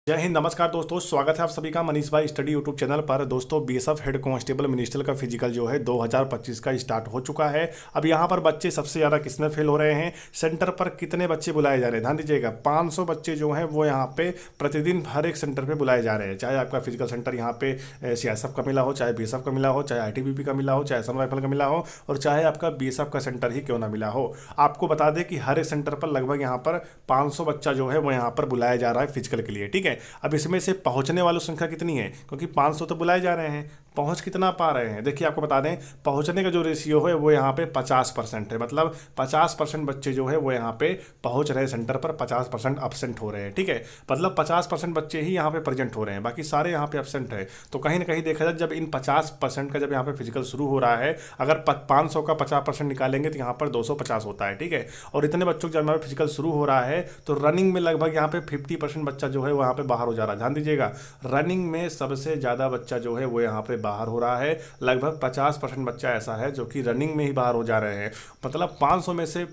जय हिंद। नमस्कार दोस्तों, स्वागत है आप सभी का मनीष भाई स्टडी यूट्यूब चैनल पर। दोस्तों बीएसएफ हेड कांस्टेबल मिनिस्टर का फिजिकल जो है 2025 का स्टार्ट हो चुका है। अब यहाँ पर बच्चे सबसे ज़्यादा किसमें फेल हो रहे हैं, सेंटर पर कितने बच्चे बुलाए जा रहे हैं, ध्यान दीजिएगा। 500 बच्चे जो हैं वो यहाँ पे प्रतिदिन हर एक सेंटर पर बुलाए जा रहे हैं। चाहे आपका फिजिकल सेंटर यहाँ पे सीआईएसएफ का मिला हो, चाहे बीएसएफ का मिला हो, चाहे आईटीबीपी का मिला हो, चाहे असम राइफल का मिला हो, और चाहे आपका बीएसएफ का सेंटर ही क्यों ना मिला हो। आपको बता दें कि हर एक सेंटर पर लगभग यहाँ पर 500 बच्चा जो है वो यहाँ पर बुलाया जा रहा है फिजिकल के लिए। ठीक है, अब इसमें से पहुंचने वालों की संख्या कितनी है, क्योंकि 500 तो बुलाए जा रहे हैं, पहुंच कितना पा रहे हैं। देखिए आपको बता दें, पहुंचने का जो रेशियो है वो यहाँ पे 50% है। मतलब 50% बच्चे जो है वो यहाँ पे पहुंच रहे सेंटर पर, 50% absent हो रहे हैं। ठीक है, मतलब 50% बच्चे ही यहाँ पे प्रेजेंट हो रहे हैं, बाकी सारे यहाँ पे absent है। तो कहीं ना कहीं देखा जाए, जब इन 50% का जब यहाँ पे फिजिकल शुरू हो रहा है, अगर 500 का 50% निकालेंगे तो यहाँ पर 250 होता है। ठीक है, और इतने बच्चों का जब यहाँ पे फिजिकल शुरू हो रहा है तो रनिंग में लगभग यहाँ पे 50% बच्चा जो है वो यहाँ पे बाहर हो जा रहा है। ध्यान दीजिएगा, रनिंग में सबसे ज़्यादा बच्चा जो है वो यहाँ पे बाहर हो रहा है। लगभग 50% बच्चा ऐसा है जो कि रनिंग में ही बाहर हो जा रहे हैं। मतलब 500 में से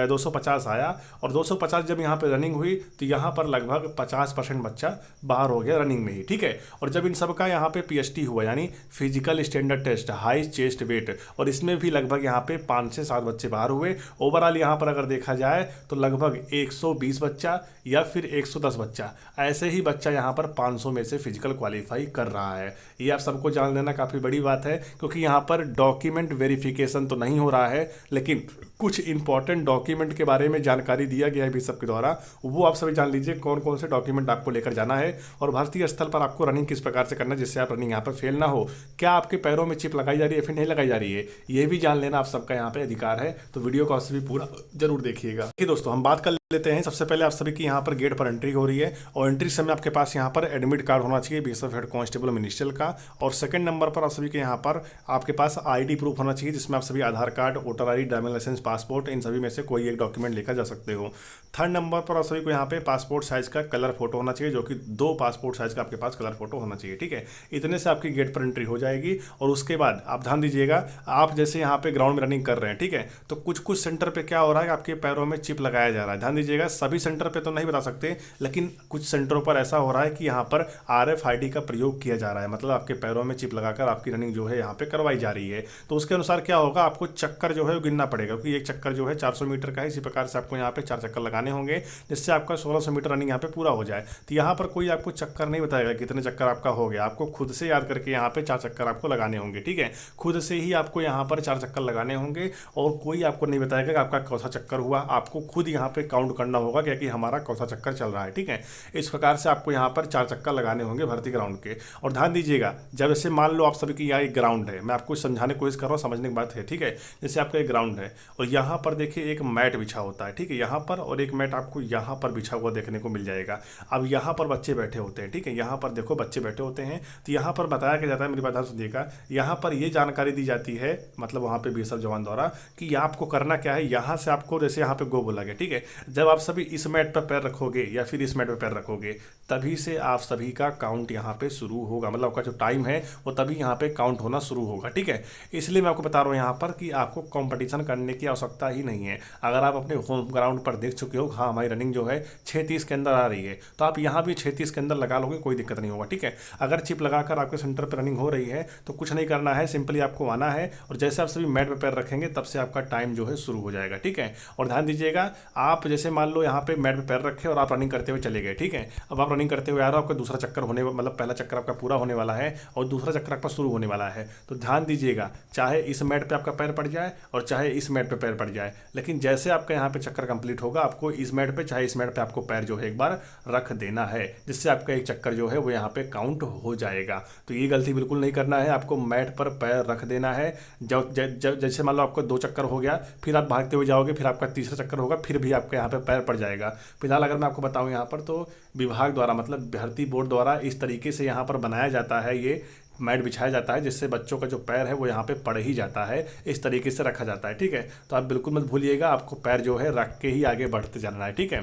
250 आया, और 250 जब यहाँ पे रनिंग हुई तो यहाँ पर लगभग 50% बच्चा बाहर हो गया रनिंग में ही। ठीक है, और जब इन सब का यहाँ पे पीएसटी हुआ, यानी physical standard test height chest weight, और इसमें भी लगभग यहाँ पे 5 से 7 बच्चे बाहर हुए। ओवरऑल यहाँ पर अगर देखा जाए तो लगभग 120 बच्चा या फिर 110 बच्चा, ऐसे ही बच्चा यहाँ पर 500 में से फिजिकल क्वालिफाई कर रहा है। ये आप सबको जान लेना काफ़ी बड़ी बात है, क्योंकि यहाँ पर डॉक्यूमेंट वेरिफिकेशन तो नहीं हो रहा है, लेकिन कुछ इंपॉर्टेंट डॉक्यूमेंट के बारे में जानकारी दिया गया है बीएसएफ के द्वारा। वो आप सभी जान लीजिए कौन कौन से डॉक्यूमेंट आपको लेकर जाना है, और भारतीय स्थल पर आपको रनिंग किस प्रकार से करना है जिससे आप रनिंग यहाँ पर फेल ना हो। क्या आपके पैरों में चिप लगाई जा रही है फिर नहीं लगाई जा रही है, ये भी जान लेना आप सबका यहाँ पे अधिकार है। तो वीडियो को आप सभी पूरा जरूर देखिएगा। ठीक दोस्तों, हम बात कर लेते हैं। सबसे पहले आप सभी की यहाँ पर गेट पर एंट्री हो रही है, और एंट्री समय आपके पास यहाँ पर एडमिट कार्ड होना चाहिए बीएसएफ हेड कांस्टेबल मिनिस्टर का। और सेकंड नंबर पर आप सभी के यहाँ पर आपके पास आईडी प्रूफ होना चाहिए, जिसमें आप सभी Aadhaar card, voter ID, driving licence, passport, इन सभी में से कोई एक डॉक्यूमेंट लेकर जा सकते हो। थर्ड नंबर पर आप सभी को यहाँ पे पासपोर्ट साइज का कलर फोटो होना चाहिए, जो कि 2 पासपोर्ट साइज का आपके पास कलर फोटो होना चाहिए। ठीक है, इतने से आपकी गेट पर एंट्री हो जाएगी। और उसके बाद आप ध्यान दीजिएगा, आप जैसे यहाँ पे ग्राउंड में रनिंग कर रहे हैं, ठीक है, तो कुछ कुछ सेंटर पे क्या हो रहा है, आपके पैरों में चिप लगाया जा रहा है। ध्यान दीजिएगा, सभी सेंटर पे तो नहीं बता सकते, लेकिन कुछ सेंटरों पर ऐसा हो रहा है कि यहाँ पर RFID का प्रयोग किया जा रहा है। मतलब आपके पैरों में चिप लगाकर आपकी रनिंग जो है यहाँ पे करवाई जा रही है। तो उसके अनुसार क्या होगा, आपको चक्कर जो है वो गिनना पड़ेगा, क्योंकि एक चक्कर जो है 400 मीटर का है। इसी प्रकार से आपको यहाँ पे 4 चक्कर लगाने होंगे, जिससे आपका 1600 मीटर रनिंग यहाँ पे पूरा हो जाए। तो यहाँ पर कोई आपको चक्कर नहीं बताएगा कितने चक्कर आपका हो गया, आपको खुद से याद करके यहाँ पे 4 चक्कर आपको लगाने होंगे। ठीक है, खुद से ही आपको यहाँ पर 4 चक्कर लगाने होंगे, और कोई आपको नहीं बताएगा कि आपका कौन सा चक्कर हुआ। आपको खुद यहाँ पे काउंट करना होगा कि हमारा कौन सा चक्कर चल रहा है। ठीक है, इस प्रकार से आपको यहाँ पर 4 चक्कर लगाने होंगे भर्ती ग्राउंड के। और ध्यान दीजिएगा, जब ऐसे मान लो आप सभी की यहाँ एक ग्राउंड है, मैं आपको समझाने की कोशिश कर रहा हूँ, समझने की बात है। ठीक है, जैसे आपका एक ग्राउंड है और यहाँ पर देखिए एक मैट बिछा होता है। ठीक है, यहाँ पर, और एक मैट आपको यहाँ पर बिछा हुआ देखने को मिल जाएगा। अब यहाँ पर बच्चे बैठे होते हैं। ठीक है, यहाँ पर देखो बच्चे बैठे होते हैं। तो यहाँ पर बताया क्या जाता है, मेरी बात ध्यान सुनिएगा, यहाँ पर ये जानकारी दी जाती है, मतलब वहाँ पे बीएसएफ जवान द्वारा, कि आपको करना क्या है। यहाँ से आपको, जैसे यहाँ पे गो बोला गया, ठीक है, जब आप सभी इस मैट पर पैर रखोगे या फिर इस मैट पर पैर रखोगे, तभी से आप सभी का काउंट यहाँ पे शुरू होगा। मतलब आपका जो टाइम है वो तभी यहाँ पे काउंट होना शुरू होगा। ठीक है, इसलिए मैं आपको बता रहा हूँ यहाँ पर कि आपको कंपटीशन करने की आवश्यकता ही नहीं है। अगर आप अपने होम ग्राउंड पर देख चुके हो, हाँ हमारी रनिंग जो है 6:30 के अंदर आ रही है, तो आप यहाँ भी 6:30 के अंदर लगा लोगे, कोई दिक्कत नहीं होगा। ठीक है, अगर चिप लगाकर आपके सेंटर पर रनिंग हो रही है तो कुछ नहीं करना है, सिंपली आपको आना है, और जैसे आप सभी मैट पर पैर रखेंगे तब से आपका टाइम जो है शुरू हो जाएगा। ठीक है, और ध्यान दीजिएगा, आप जैसे मान लो यहाँ पे मैट पर पैर रखे और आप रनिंग करते हुए चले गए। ठीक है, अब आप रनिंग करते हुए आ रहे हो, आपका दूसरा चक्कर होने, मतलब पहला चक्कर आपका पूरा होने वाला है और दूसरा चक्कर आपका शुरू होने वाला है। तो ध्यान दीजिएगा, चाहे इस मैट पे आपका पैर पड़ जाए और चाहे इस मैट पे पैर पड़ जाए, लेकिन जैसे आपका यहाँ पे चक्कर कंप्लीट होगा, आपको इस मैट पे चाहे इस मैट पे आपको पैर जो है एक बार रख देना है, जिससे आपका एक चक्कर जो है वो यहाँ पे काउंट हो जाएगा। तो ये गलती बिल्कुल नहीं करना है, आपको मैट पर पैर रख देना है। जब जैसे मान लो आपको 2 चक्कर हो गया, फिर आप भागते हुए जाओगे, फिर आपका तीसरा चक्कर होगा, फिर भी आपके यहाँ पे पैर पड़ जाएगा। फिलहाल अगर मैं आपको बताऊँ यहाँ पर, तो विभाग द्वारा, मतलब भर्ती बोर्ड द्वारा इस तरीके से यहाँ पर बनाया जाता है, ये मैट बिछाया जाता है, जिससे बच्चों का जो पैर है वो यहाँ पे पड़ ही जाता है, इस तरीके से रखा जाता है। ठीक है, तो आप बिल्कुल मत भूलिएगा, आपको पैर जो है रख के ही आगे बढ़ते जाना है। ठीक है,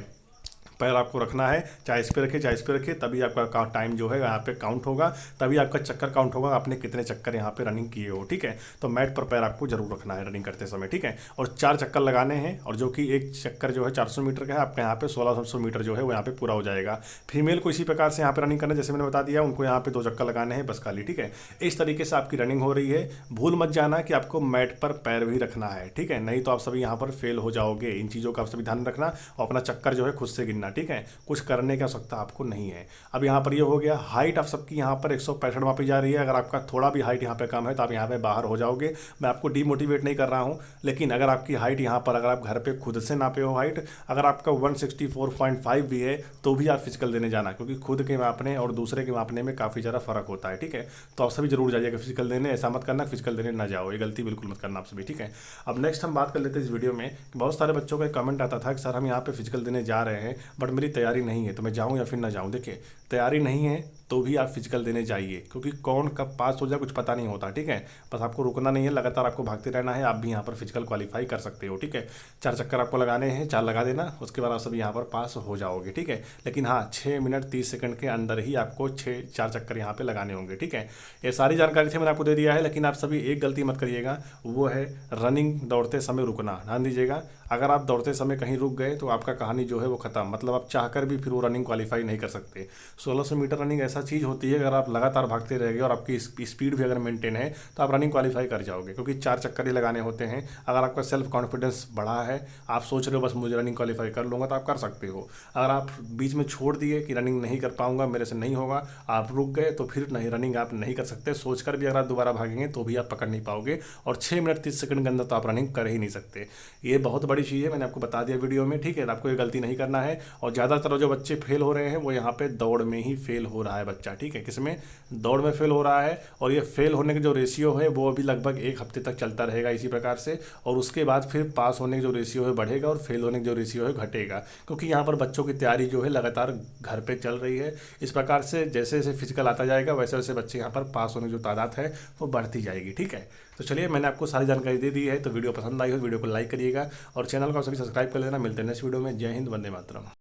पैर आपको रखना है, चाहे इस पे रखे चाहे इस पे रखे, तभी आपका टाइम जो है यहाँ पे काउंट होगा, तभी आपका चक्कर काउंट होगा, आपने कितने चक्कर यहाँ पे रनिंग किए हो। ठीक है, तो मैट पर पैर आपको जरूर रखना है रनिंग करते समय। ठीक है, और 4 चक्कर लगाने हैं, और जो कि एक चक्कर जो है 400 मीटर का है, आपका यहाँ पे 1600 मीटर जो है वो यहाँ पे पूरा हो जाएगा। फीमेल को इसी प्रकार से यहाँ पे रनिंग करना है, जैसे मैंने बता दिया, उनको यहाँ पे 2 चक्कर लगाने हैं बस खाली। ठीक है, इस तरीके से आपकी रनिंग हो रही है। भूल मत जाना कि आपको मैट पर पैर भी रखना है। ठीक है, नहीं तो आप सभी यहाँ पर फेल हो जाओगे। इन चीज़ों का आप सभी ध्यान रखना और अपना चक्कर जो है खुद से गिनना। ठीक है, कुछ करने की आवश्यकता आपको नहीं है। अब यहाँ पर ये हो गया। हाइट आप सबकी यहाँ पर 165 मापी जा रही है। अगर आपका थोड़ा भी हाइट यहाँ पे कम है तो आप यहाँ पे बाहर हो जाओगे। मैं आपको डीमोटिवेट नहीं कर रहा हूँ, लेकिन अगर आपकी हाइट यहाँ पर, अगर आप घर पे खुद से नापे हो हाइट, अगर आपका 164.5 भी है तो भी आप फिजिकल देने जाना, क्योंकि खुद के मापने और दूसरे के मापने में काफ़ी ज़्यादा फर्क होता है। ठीक है, तो आप सभी जरूर जाइएगा फिजिकल देने। ऐसा मत करना फिजिकल देने ना जाओ, ये गलती बिल्कुल मत करना आप सभी। ठीक है, अब नेक्स्ट हम बात कर लेते हैं इस वीडियो में। बहुत सारे बच्चों का कमेंट आता था कि सर हम यहाँ पे फिजिकल देने जा रहे हैं बट मेरी तैयारी नहीं है, तो मैं जाऊँ या फिर ना जाऊँ। देखिए, तैयारी नहीं है तो भी आप फिजिकल देने जाइए, क्योंकि कौन कब पास हो जाए कुछ पता नहीं होता। ठीक है, बस आपको रुकना नहीं है, लगातार आपको भागते रहना है, आप भी यहाँ पर फिजिकल क्वालिफाई कर सकते हो। ठीक है, 4 चक्कर आपको लगाने हैं, 4 लगा देना, उसके बाद आप सब यहाँ पर पास हो जाओगे। ठीक है, लेकिन हाँ 6 मिनट 30 सेकंड के अंदर ही आपको 4 चक्कर यहाँ पे लगाने होंगे। ठीक है, ये सारी जानकारी थी मैंने आपको दे दिया है, लेकिन आप सभी एक गलती मत करिएगा, वो है रनिंग दौड़ते समय रुकना। ध्यान दीजिएगा, अगर आप दौड़ते समय कहीं रुक गए तो आपका कहानी जो है वो खत्म, मतलब आप चाहकर भी फिर वो रनिंग क्वालिफाई नहीं कर सकते। 1600 मीटर रनिंग ऐसा चीज़ होती है, अगर आप लगातार भागते रहेंगे और आपकी स्पीड भी अगर मेंटेन है तो आप रनिंग क्वालिफाई कर जाओगे, क्योंकि 4 चक्कर ही लगाने होते हैं। अगर आपका सेल्फ कॉन्फिडेंस बढ़ा है, आप सोच रहे हो बस मुझे रनिंग क्वालिफाई कर लूँगा, तो आप कर सकते हो। अगर आप बीच में छोड़ दिए कि रनिंग नहीं कर पाऊंगा, मेरे से नहीं होगा, आप रुक गए, तो फिर नहीं, रनिंग आप नहीं कर सकते। सोचकर भी अगर आप दोबारा भागेंगे तो भी आप पकड़ नहीं पाओगे, और 6 मिनट 30 सेकंड के अंदर तो आप रनिंग कर ही नहीं सकते। ये बहुत बड़ी चीज़ है, मैंने आपको बता दिया वीडियो में। ठीक है, आपको ये गलती नहीं करना है। और ज़्यादातर जो बच्चे फेल हो रहे हैं वो यहाँ पे दौड़ में ही फेल हो रहा है बच्चा। ठीक है, किसमें? दौड़ में फेल हो रहा है, और ये फेल होने का जो रेशियो है वो अभी लगभग 1 हफ्ते तक चलता रहेगा इसी प्रकार से, और उसके बाद फिर पास होने का जो रेशियो है बढ़ेगा और फेल होने का जो रेशियो है घटेगा, क्योंकि यहाँ पर बच्चों की तैयारी जो है लगातार घर पे चल रही है। इस प्रकार से जैसे जैसे फिजिकल आता जाएगा वैसे वैसे बच्चे यहाँ पर पास होने की जो तादाद है वो बढ़ती जाएगी। ठीक है, तो चलिए, मैंने आपको सारी जानकारी दे दी है। तो वीडियो पसंद आई हो वीडियो को लाइक करिएगा और चैनल को सभी सब्सक्राइब कर लेना। मिलते हैं नेक्स्ट वीडियो में। जय हिंद, वंदे मातरम।